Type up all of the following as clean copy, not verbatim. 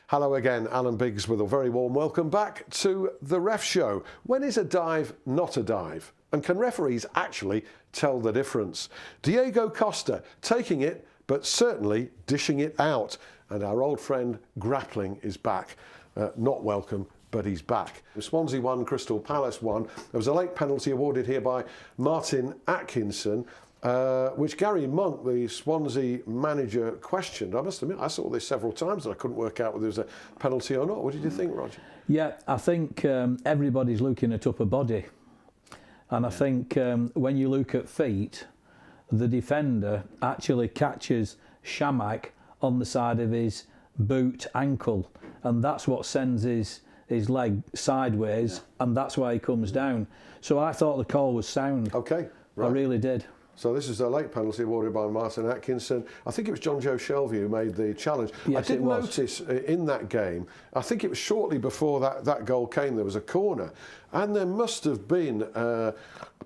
Hello again, Alan Biggs with a very warm welcome back to the Ref Show. When is a dive not a dive? And can referees actually tell the difference? Diego Costa taking it, but certainly dishing it out. And our old friend Grappling is back. Not welcome, but he's back. Swansea won, Crystal Palace won. There was a late penalty awarded here by Martin Atkinson, which Gary Monk, the Swansea manager, questioned. I must admit, I saw this several times and I couldn't work out whether there was a penalty or not. What did you think, Roger? Yeah, I think everybody's looking at upper body. And I think when you look at feet, the defender actually catches Shamak on the side of his boot ankle. And that's what sends his leg sideways, and that's why he comes down. So I thought the call was sound. Okay, right. I really did. So this is a late penalty awarded by Martin Atkinson. I think it was John Joe Shelvey who made the challenge. Yes, I did notice in that game, I think it was shortly before that goal came, there was a corner, and there must have been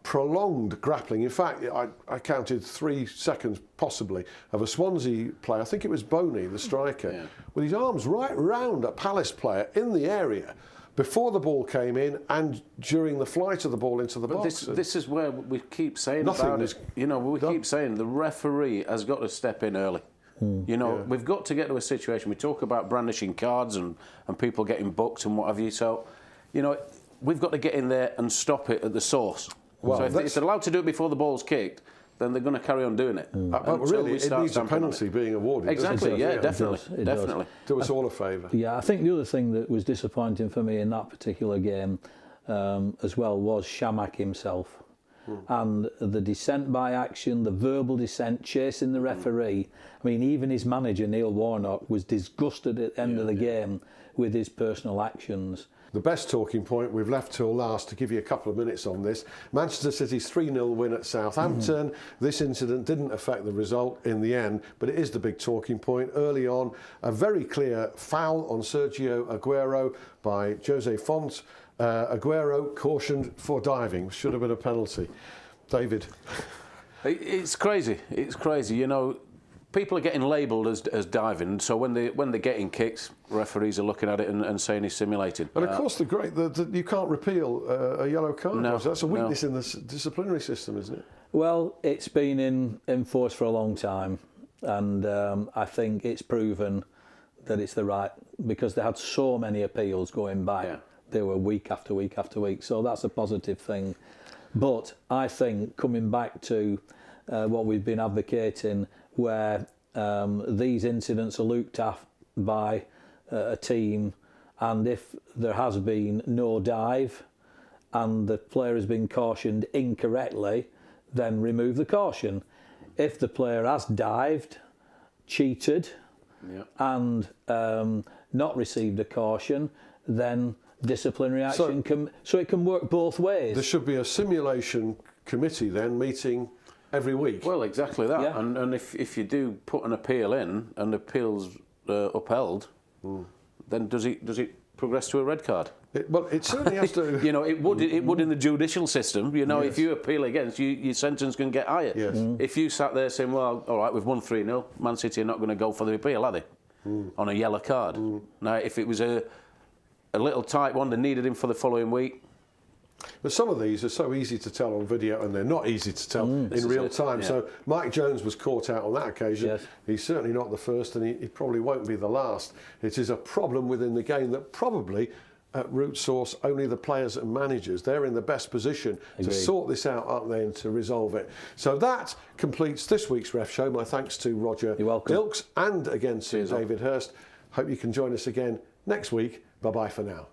prolonged grappling. In fact, I counted 3 seconds possibly of a Swansea player, I think it was Boney, the striker, with his arms right round a Palace player in the area before the ball came in and during the flight of the ball into the box. This is where we keep saying about it. You know, we keep saying the referee has got to step in early. You know, we've got to get to a situation. We talk about brandishing cards and people getting booked and what have you. So, you know, we've got to get in there and stop it at the source. Well, so if they're allowed to do it before the ball's kicked, then they're going to carry on doing it. But really, it needs a penalty being awarded. Exactly, yeah, definitely. It does. Do us all a favour. Yeah, I think the other thing that was disappointing for me in that particular game as well was Shamak himself. And the dissent by action, the verbal dissent, chasing the referee. I mean, even his manager, Neil Warnock, was disgusted at the end of the game with his personal actions. The best talking point we've left till last to give you a couple of minutes on this. Manchester City's 3-0 win at Southampton. This incident didn't affect the result in the end, but it is the big talking point. Early on, a very clear foul on Sergio Aguero by Jose Font. Aguero cautioned for diving. Should have been a penalty. David? It's crazy. It's crazy. You know, people are getting labelled as diving, so when they're getting kicks, referees are looking at it and saying he's simulated. And of course, you can't repeal a yellow card. No, that's a weakness in the disciplinary system, isn't it? Well, it's been in force for a long time, and I think it's proven that it's the right, because they had so many appeals going back. Yeah. They were week after week after week, so that's a positive thing. But I think coming back to what we've been advocating, where these incidents are looked at by a team, and if there has been no dive and the player has been cautioned incorrectly, then remove the caution. If the player has dived, cheated, and not received a caution, then disciplinary action so it can work both ways. There should be a simulation committee then meeting every week. Well, exactly that. Yeah. And if you do put an appeal in and the appeal's upheld, then does it progress to a red card? Well, it certainly has to. You know, it would in the judicial system. You know, if you appeal against, your sentence can get higher. Yes. If you sat there saying, well, all right, we've won 3-0, Man City are not going to go for the appeal, are they? On a yellow card. Now, if it was a little tight one, they needed him for the following week. But some of these are so easy to tell on video, and they're not easy to tell in real time. Yeah. So Mike Jones was caught out on that occasion. Yes. He's certainly not the first, and he probably won't be the last. It is a problem within the game that probably, at root source, only the players and managers, they're in the best position to sort this out, aren't they, and to resolve it. So that completes this week's Ref Show. My thanks to Roger Dilkes and again to David Hirst. Hope you can join us again next week. Bye-bye for now.